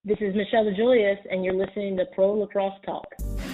This is Michele DeJuliis, and you're listening to Pro Lacrosse Talk.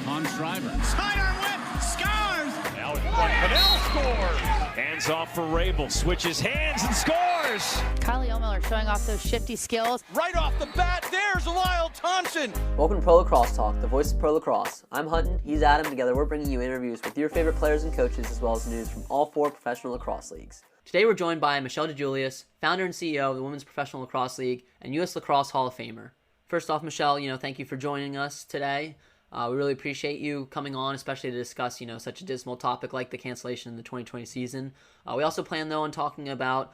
On Schreiber. Sidearm whip. Scores. Now it's one. Fidel scores. Hands off for Rabel. Switches hands and scores. Kylie O'Miller showing off those shifty skills. Right off the bat, there's Lyle Thompson. Welcome to Pro Lacrosse Talk, the voice of Pro Lacrosse. I'm Hutton, he's Adam. Together we're bringing you interviews with your favorite players and coaches, as well as news from all 4 professional lacrosse leagues. Today we're joined by Michele DeJuliis, founder and CEO of the Women's Professional Lacrosse League and U.S. Lacrosse Hall of Famer. First off, Michele, thank you for joining us today. We really appreciate you coming on, especially to discuss, such a dismal topic like the cancellation in the 2020 season. We also plan, though, on talking about,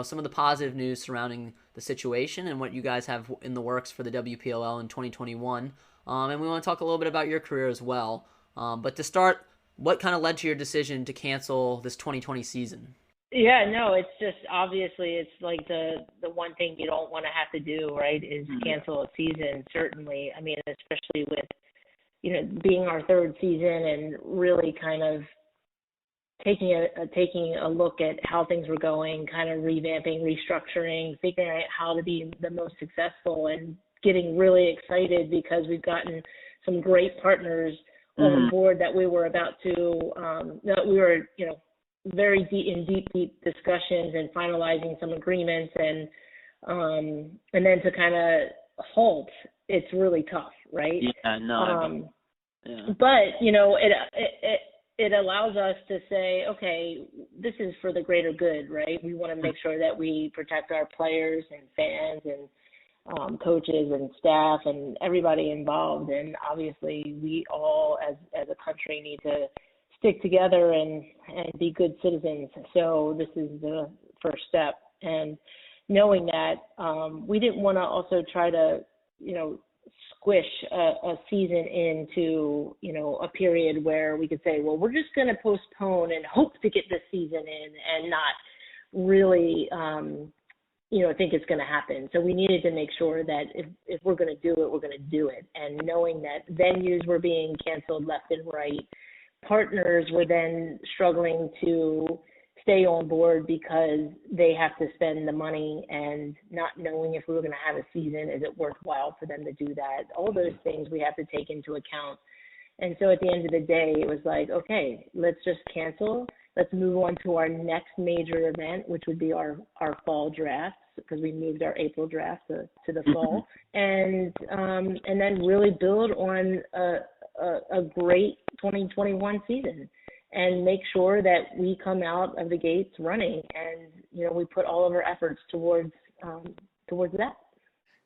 some of the positive news surrounding the situation and what you guys have in the works for the WPLL in 2021. And we want to talk a little bit about your career as well. But to start, what kind of led to your decision to cancel this 2020 season? Yeah, no, it's just obviously it's like the one thing you don't want to have to do, right, is cancel a season, certainly. I mean, especially with, being our 3rd season and really kind of taking a look at how things were going, kind of revamping, restructuring, figuring out how to be the most successful, and getting really excited because we've gotten some great partners on board that we were about to, that we were, very deep discussions and finalizing some agreements, and then to kind of halt, it's really tough, right? Yeah, no. But it allows us to say, okay, this is for the greater good, right? We want to make sure that we protect our players and fans and coaches and staff and everybody involved, and obviously we all as a country need to stick together and be good citizens. So this is the first step. And knowing that, we didn't want to also try to, squish a season into, a period where we could say, well, we're just going to postpone and hope to get this season in and not really, think it's going to happen. So we needed to make sure that if we're going to do it, we're going to do it. And knowing that venues were being canceled left and right, partners were then struggling to stay on board because they have to spend the money, and not knowing if we were going to have a season, is it worthwhile for them to do that? All those things we have to take into account. And so at the end of the day, it was like, okay, let's just cancel. Let's move on to our next major event, which would be our fall draft, because we moved our April draft to the fall, and then really build on a great 2021 season and make sure that we come out of the gates running, and we put all of our efforts towards that.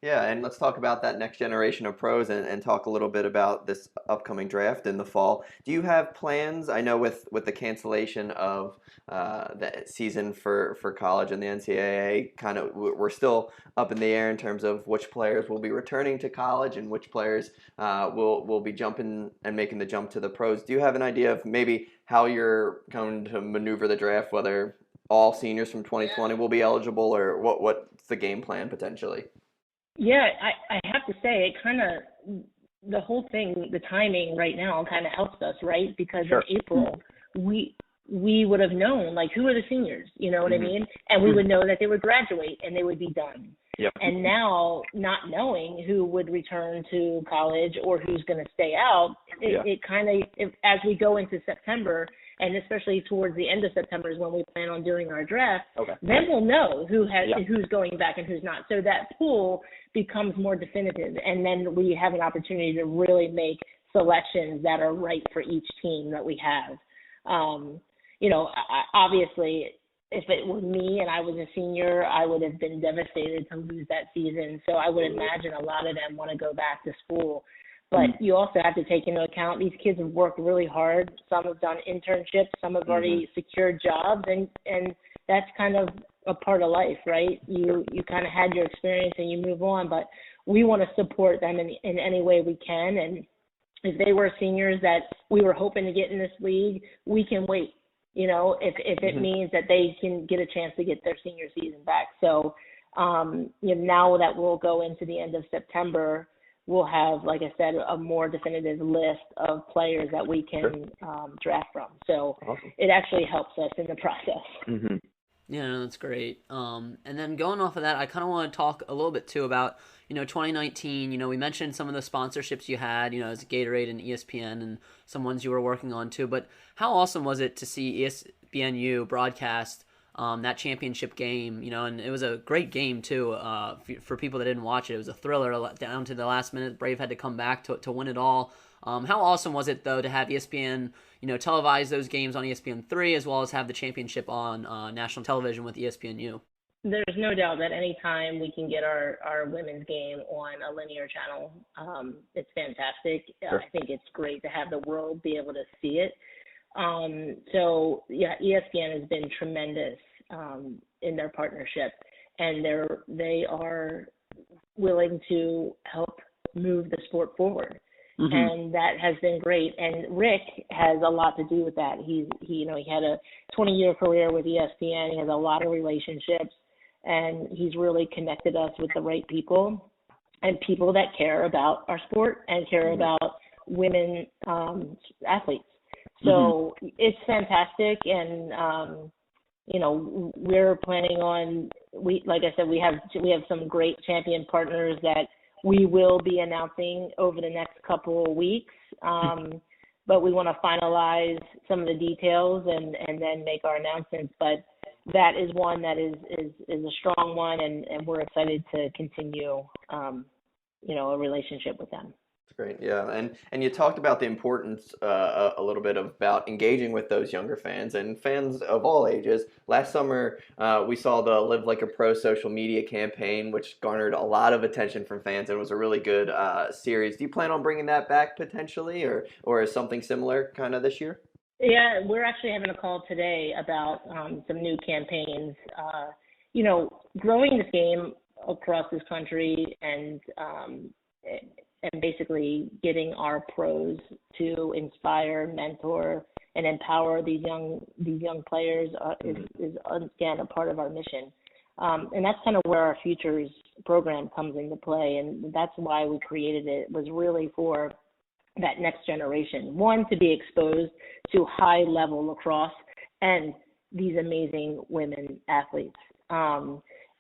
Yeah, and let's talk about that next generation of pros and talk a little bit about this upcoming draft in the fall. Do you have plans? I know with the cancellation of the season for college and the NCAA, kind of we're still up in the air in terms of which players will be returning to college and which players will be jumping and making the jump to the pros. Do you have an idea of maybe how you're going to maneuver the draft, whether all seniors from 2020 will be eligible, or what's the game plan potentially? Yeah, I have to say, it kind of, the whole thing, the timing right now kind of helps us, right? Because in April, we would have known, like, who are the seniors, you know what I mean? And we would know that they would graduate and they would be done. Yep. And now, not knowing who would return to college or who's going to stay out, it kind of, as we go into September, and especially towards the end of September is when we plan on doing our draft, then we'll know who's going back and who's not. So that pool becomes more definitive, and then we have an opportunity to really make selections that are right for each team that we have. Obviously, if it were me and I was a senior, I would have been devastated to lose that season. So I would imagine a lot of them want to go back to school. But you also have to take into account these kids have worked really hard. Some have done internships. Some have already secured jobs. And that's kind of a part of life, right? You kind of had your experience and you move on. But we want to support them in any way we can. And if they were seniors that we were hoping to get in this league, we can wait. If it means that they can get a chance to get their senior season back. So, now that we'll go into the end of September, we'll have, like I said, a more definitive list of players that we can draft from. So it actually helps us in the process. Yeah, no, that's great. And then going off of that, I kind of want to talk a little bit too about, 2019, we mentioned some of the sponsorships you had, as Gatorade and ESPN and some ones you were working on too. But how awesome was it to see ESPNU broadcast that championship game, and it was a great game too. For people that didn't watch it, it was a thriller down to the last minute. Brave had to come back to win it all. How awesome was it though to have ESPN, televise those games on ESPN3 as well as have the championship on national television with ESPNU? There's no doubt that anytime we can get our women's game on a linear channel, it's fantastic. Sure. I think it's great to have the world be able to see it. So yeah, ESPN has been tremendous in their partnership, and they are willing to help move the sport forward. Mm-hmm. And that has been great. And Rick has a lot to do with that. He had a 20-year career with ESPN. He has a lot of relationships, and he's really connected us with the right people and people that care about our sport and care about women athletes. So it's fantastic, and we're planning on. Like I said, we have some great champion partners that we will be announcing over the next couple of weeks. But we want to finalize some of the details and then make our announcements. But that is one that is a strong one, and we're excited to continue, a relationship with them. Great, yeah, and you talked about the importance a little bit about engaging with those younger fans and fans of all ages. Last summer, we saw the Live Like a Pro social media campaign, which garnered a lot of attention from fans, and was a really good series. Do you plan on bringing that back potentially, or is something similar kind of this year? Yeah, we're actually having a call today about some new campaigns. Growing this game across this country and basically getting our pros to inspire, mentor, and empower these young players is again a part of our mission. And that's kind of where our Futures program comes into play, and that's why we created it. It was really for that next generation. One, to be exposed to high-level lacrosse and these amazing women athletes.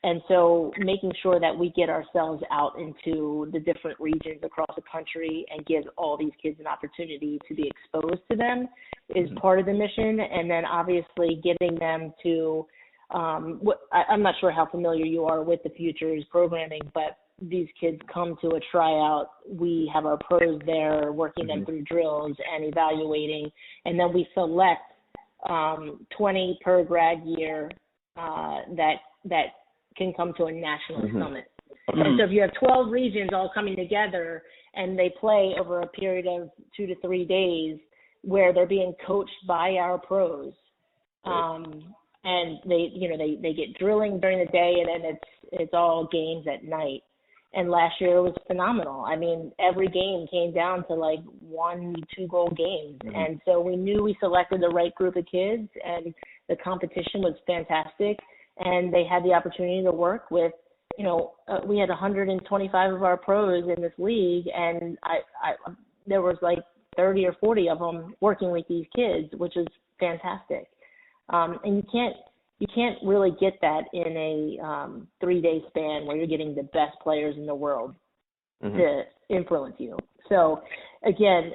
And so making sure that we get ourselves out into the different regions across the country and give all these kids an opportunity to be exposed to them is part of the mission. And then obviously getting them to, I'm not sure how familiar you are with the Futures programming, but these kids come to a tryout. We have our pros there working them through drills and evaluating. And then we select 20 per grad year that can come to a national summit. And so if you have 12 regions all coming together and they play over a period of 2 to 3 days where they're being coached by our pros, and they get drilling during the day, and then it's all games at night. And last year it was phenomenal. I mean, every game came down to like 1-2 goal games. And so we knew we selected the right group of kids, and the competition was fantastic. And they had the opportunity to work with, we had 125 of our pros in this league, and there was like 30 or 40 of them working with these kids, which is fantastic. And you can't really get that in a 3-day span where you're getting the best players in the world to influence you. So again,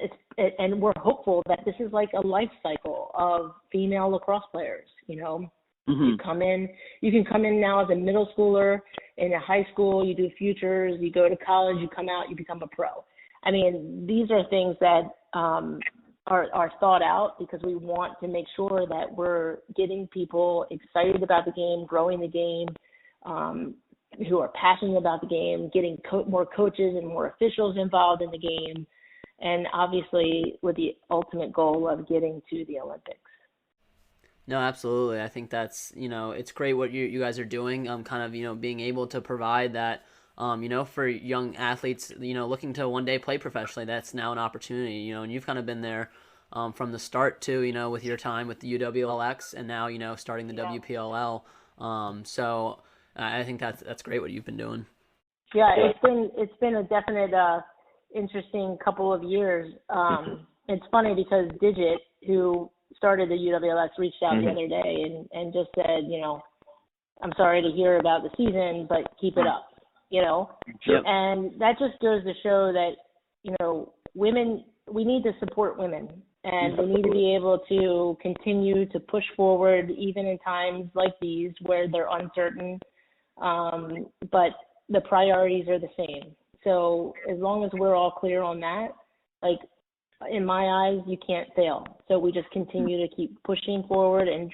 and we're hopeful that this is like a life cycle of female lacrosse players, You can come in now as a middle schooler, in a high school, you do Futures, you go to college, you come out, you become a pro. I mean, these are things that are thought out because we want to make sure that we're getting people excited about the game, growing the game, who are passionate about the game, getting more coaches and more officials involved in the game, and obviously with the ultimate goal of getting to the Olympics. No, absolutely. I think that's, it's great what you guys are doing, being able to provide that, for young athletes, looking to one day play professionally. That's now an opportunity, and you've kind of been there from the start too, with your time with the UWLX and now, starting the WPLL. So I think that's great what you've been doing. Yeah, it's been a definite interesting couple of years. It's funny because Digit, who started the UWLX, reached out the other day and just said, I'm sorry to hear about the season, but keep it up. Sure. And that just goes to show that, women, we need to support women, and we need to be able to continue to push forward even in times like these where they're uncertain. But the priorities are the same. So as long as we're all clear on that, like, in my eyes, you can't fail. So we just continue to keep pushing forward and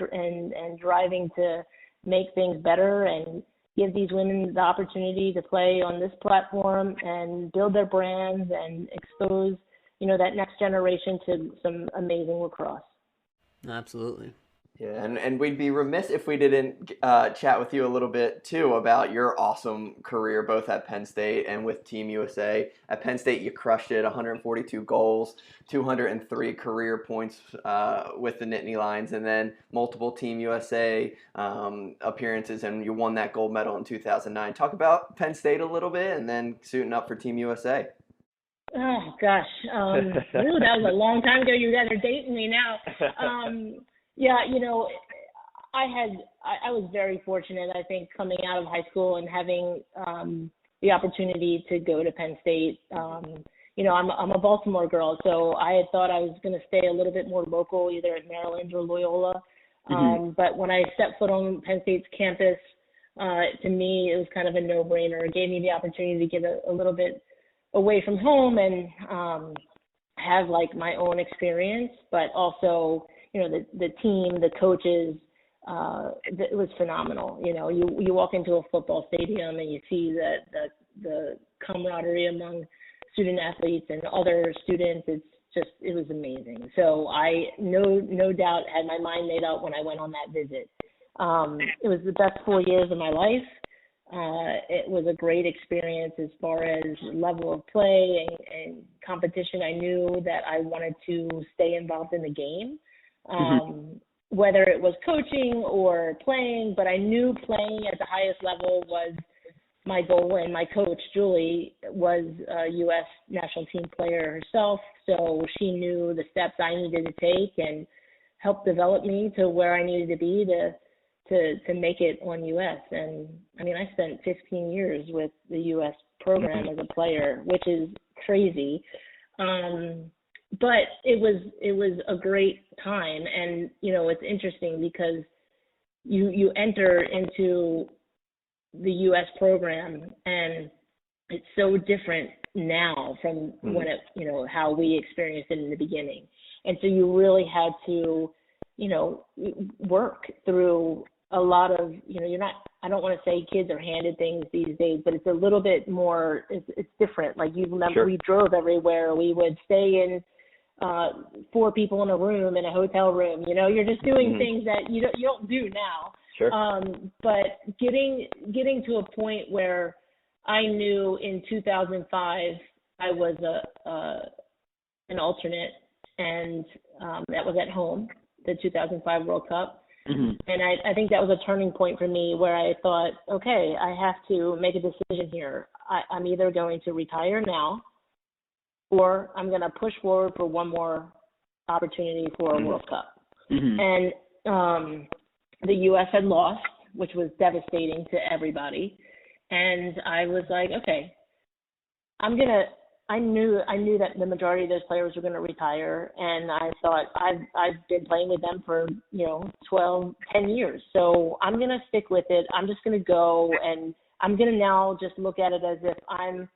driving to make things better and give these women the opportunity to play on this platform and build their brands and expose, that next generation to some amazing lacrosse. Absolutely. Yeah, and we'd be remiss if we didn't chat with you a little bit, too, about your awesome career, both at Penn State and with Team USA. At Penn State, you crushed it, 142 goals, 203 career points with the Nittany Lions, and then multiple Team USA appearances, and you won that gold medal in 2009. Talk about Penn State a little bit, and then suiting up for Team USA. Oh, gosh. That was a long time ago. You guys are dating me now. Yeah, I was very fortunate, I think, coming out of high school and having the opportunity to go to Penn State. I'm a Baltimore girl, so I had thought I was going to stay a little bit more local, either at Maryland or Loyola. But when I stepped foot on Penn State's campus, to me, it was kind of a no-brainer. It gave me the opportunity to get a little bit away from home and have, like, my own experience, but also the team, the coaches, it was phenomenal. You walk into a football stadium and you see the camaraderie among student athletes and other students. It was amazing. So I no doubt had my mind made up when I went on that visit. It was the best 4 years of my life. It was a great experience as far as level of play and competition. I knew that I wanted to stay involved in the game. Whether it was coaching or playing, but I knew playing at the highest level was my goal, and my coach, Julie, was a U.S. national team player herself, so she knew the steps I needed to take and helped develop me to where I needed to be to make it on U.S. And, I mean, I spent 15 years with the U.S. program as a player, which is crazy. But it was a great time, and it's interesting because you enter into the U.S. program, and it's so different now from when it how we experienced it in the beginning, and so you really had to work through a lot of you're not. I don't want to say kids are handed things these days, but it's a little bit more. It's different. Like, you remember, Sure. We drove everywhere. We would stay in 4 people in a room, in a hotel room. You're just doing things that you don't do now. Sure. But getting to a point where I knew in 2005 I was an alternate, and that was at home, the 2005 World Cup. And I think that was a turning point for me where I thought, okay, I have to make a decision here. I'm either going to retire now, or I'm going to push forward for one more opportunity for a World Cup. And the U.S. had lost, which was devastating to everybody. And I was like, okay, I knew that the majority of those players were going to retire. And I thought, I've been playing with them for, 10 years. So I'm going to stick with it. I'm just going to go, and I'm going to now just look at it as if I'm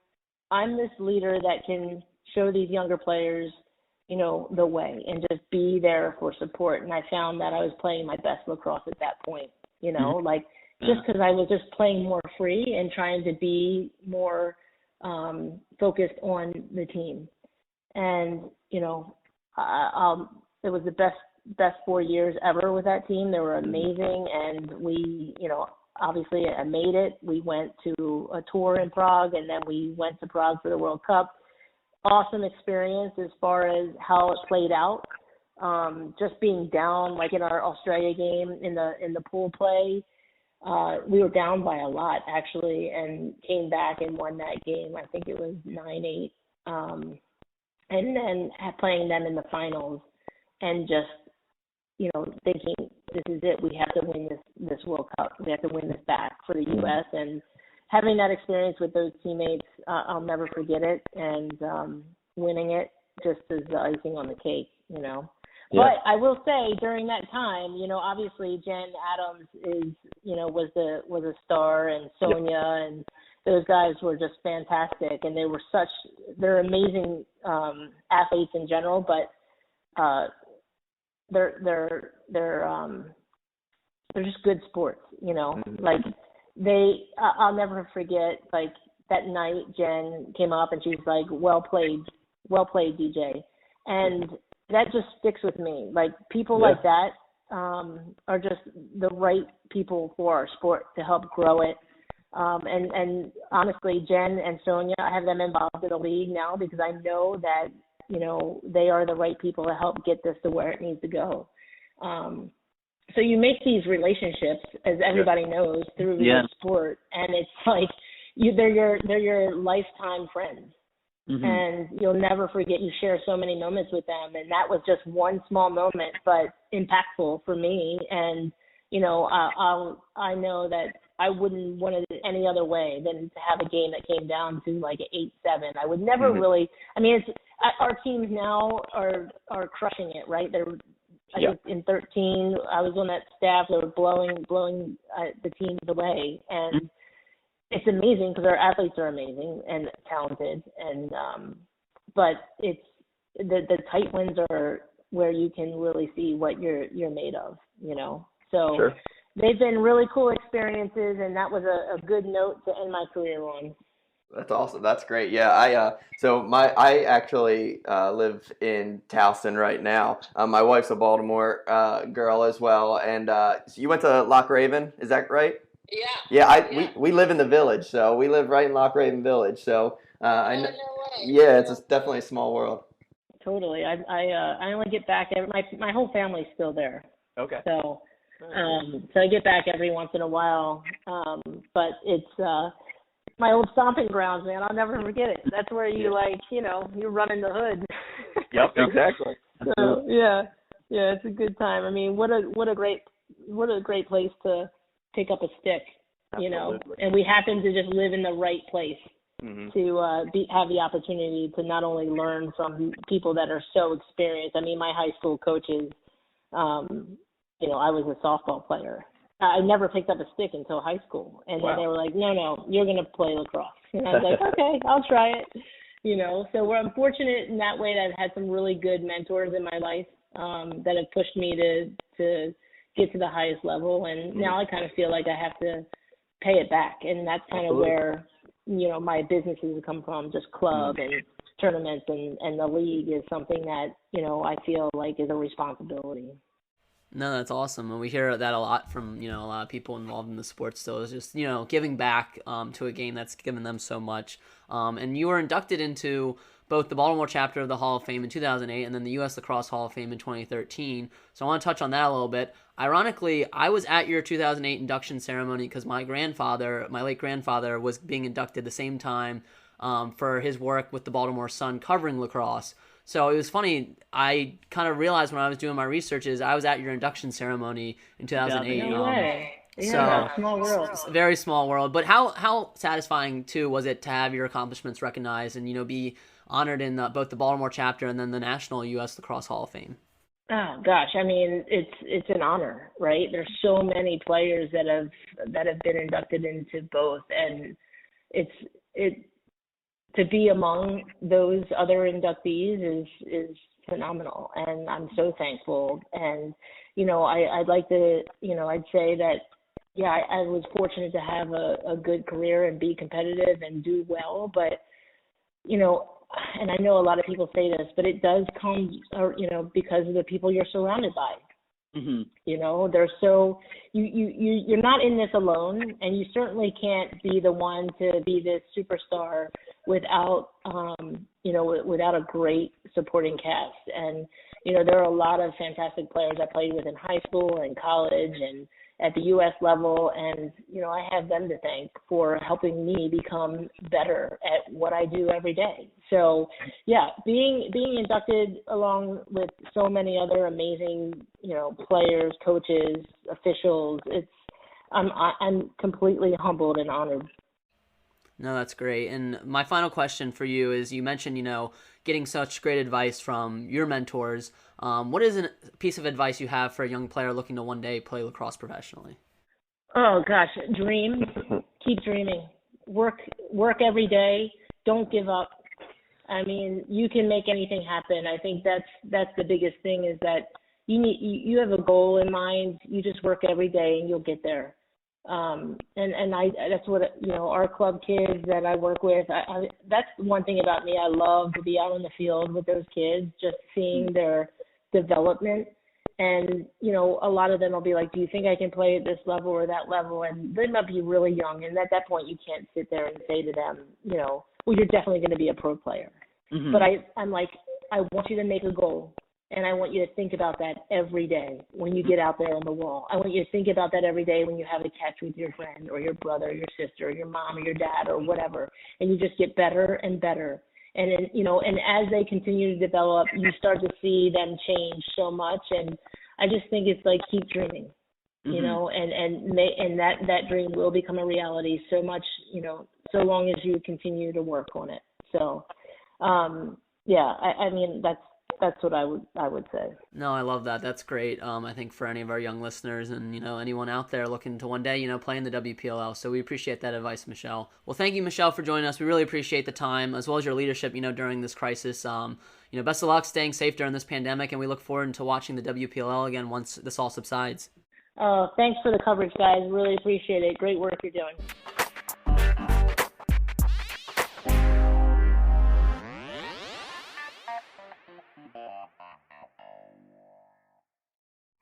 this leader that can show these younger players, the way, and just be there for support. And I found that I was playing my best lacrosse at that point, just because I was just playing more free and trying to be more focused on the team. And, it was the best 4 years ever with that team. They were amazing. And we, obviously I made it. We went to a tour in Prague, and then we went to Prague for the World Cup. Awesome experience as far as how it played out. Just being down, like in our Australia game in the pool play, we were down by a lot actually, and came back and won that game. I think it was 9-8, and then playing them in the finals, and just thinking, this is it. We have to win this World Cup. We have to win this back for the U.S. And having that experience with those teammates, I'll never forget it. And winning it just is the icing on the cake, you know. Yeah. But I will say during that time, you know, obviously Jen Adams is, you know, was a star, and Sonia and those guys were just fantastic, and they're amazing athletes in general, but they're just good sports, you know. Like I'll never forget, like that night Jen came up and she's like, well played DJ, and that just sticks with me. Like people like that are just the right people for our sport to help grow it. And honestly, Jen and Sonia, I have them involved in the league now because I know that, you know, they are the right people to help get this to where it needs to go. So you make these relationships, as everybody knows, through your sport, and it's like they're your lifetime friends. Mm-hmm. And you'll never forget, you share so many moments with them, and that was just one small moment, but impactful for me. And, you know, I know that I wouldn't want it any other way than to have a game that came down to like 8-7. I would never really. I mean, our teams now are crushing it, right? I think in 13, I was on that staff. They were blowing the teams away, and it's amazing because our athletes are amazing and talented. And but it's the tight wins are where you can really see what you're made of, you know. So. Sure. They've been really cool experiences, and that was a good note to end my career on. That's awesome. That's great. Yeah, I actually live in Towson right now. My wife's a Baltimore girl as well, and so you went to Loch Raven, is that right? Yeah. Yeah, we live in the village, so we live right in Loch Raven Village. So I know. No way. Yeah, it's definitely a small world. Totally. I only get back. My whole family's still there. Okay. So I get back every once in a while, but it's my old stomping grounds, man. I'll never forget it. That's where you you run in the hood. Yep, exactly. So yeah, it's a good time. I mean, what a great place to pick up a stick, you know. And we happen to just live in the right place to have the opportunity to not only learn from people that are so experienced. I mean, my high school coaches. You know, I was a softball player. I never picked up a stick until high school. And then they were like, no, you're going to play lacrosse. And I was like, okay, I'll try it. You know, so I'm fortunate in that way that I've had some really good mentors in my life that have pushed me to get to the highest level. And now I kind of feel like I have to pay it back. And that's kind of where, you know, my businesses have come from, just club and tournaments and the league is something that, you know, I feel like is a responsibility. No, that's awesome. And we hear that a lot from, you know, a lot of people involved in the sport still is just, you know, giving back to a game that's given them so much. And you were inducted into both the Baltimore chapter of the Hall of Fame in 2008 and then the U.S. Lacrosse Hall of Fame in 2013. So I want to touch on that a little bit. Ironically, I was at your 2008 induction ceremony because my late grandfather, was being inducted the same time for his work with the Baltimore Sun covering lacrosse. So it was funny. I kind of realized when I was doing my research is I was at your induction ceremony in 2008. No way. Yeah, small world. Very small world. But how satisfying too was it to have your accomplishments recognized and, you know, be honored in both the Baltimore chapter and then the National U.S. Lacrosse Hall of Fame? Oh gosh, I mean it's an honor, right? There's so many players that have been inducted into both, and to be among those other inductees is phenomenal, and I'm so thankful. And, you know, I'd like to, you know, I'd say that, yeah, I was fortunate to have a good career and be competitive and do well, but, you know, and I know a lot of people say this, but it does come, you know, because of the people you're surrounded by. Mm-hmm. You know, they're so you're not in this alone, and you certainly can't be the one to be this superstar without without a great supporting cast. And, you know, there are a lot of fantastic players I played with in high school and college and at the U.S. level, and, you know, I have them to thank for helping me become better at what I do every day. So, yeah, being inducted along with so many other amazing, you know, players, coaches, officials, I'm completely humbled and honored. No, that's great. And my final question for you is, you mentioned, getting such great advice from your mentors. What is a piece of advice you have for a young player looking to one day play lacrosse professionally? Oh gosh, dream. Keep dreaming. Work every day. Don't give up. I mean, you can make anything happen. I think that's the biggest thing, is that you have a goal in mind. You just work every day and you'll get there. That's what, our club kids that I work with, that's one thing about me. I love to be out in the field with those kids, just seeing their development. And, a lot of them will be like, do you think I can play at this level or that level? And they might be really young. And at that point, you can't sit there and say to them, well, you're definitely going to be a pro player. Mm-hmm. But I'm like, I want you to make a goal. And I want you to think about that every day when you get out there on the wall. I want you to think about that every day when you have a catch with your friend or your brother or your sister or your mom or your dad or whatever. And you just get better and better. And then, and as they continue to develop, you start to see them change so much. And I just think it's like, keep dreaming, and that dream will become a reality so much, so long as you continue to work on it. So, I mean, that's what I would say. No, I love that. That's great. I think for any of our young listeners and, anyone out there looking to one day, play in the WPLL. So we appreciate that advice, Michele. Well, thank you, Michele, for joining us. We really appreciate the time as well as your leadership, during this crisis. Best of luck staying safe during this pandemic, and we look forward to watching the WPLL again once this all subsides. Thanks for the coverage, guys. Really appreciate it. Great work you're doing.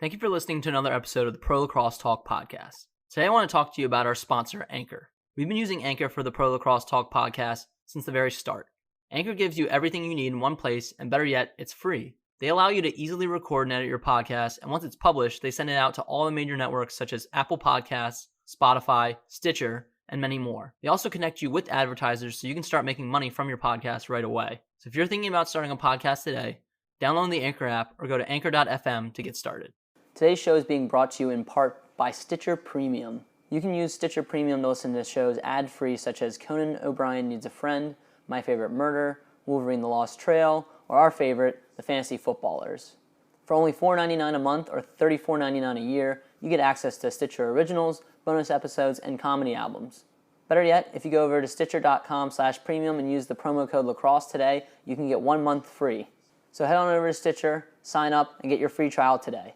Thank you for listening to another episode of the Pro Lacrosse Talk podcast. Today I want to talk to you about our sponsor, Anchor. We've been using Anchor for the Pro Lacrosse Talk podcast since the very start. Anchor gives you everything you need in one place, and better yet, it's free. They allow you to easily record and edit your podcast, and once it's published, they send it out to all the major networks such as Apple Podcasts, Spotify, Stitcher, and many more. They also connect you with advertisers so you can start making money from your podcast right away. So if you're thinking about starting a podcast today, download the Anchor app or go to anchor.fm to get started. Today's show is being brought to you in part by Stitcher Premium. You can use Stitcher Premium to listen to shows ad-free such as Conan O'Brien Needs a Friend, My Favorite Murder, Wolverine the Lost Trail, or our favorite, The Fantasy Footballers. For only $4.99 a month or $34.99 a year, you get access to Stitcher Originals, bonus episodes, and comedy albums. Better yet, if you go over to Stitcher.com/premium and use the promo code LACROSSE today, you can get 1 month free. So head on over to Stitcher, sign up, and get your free trial today.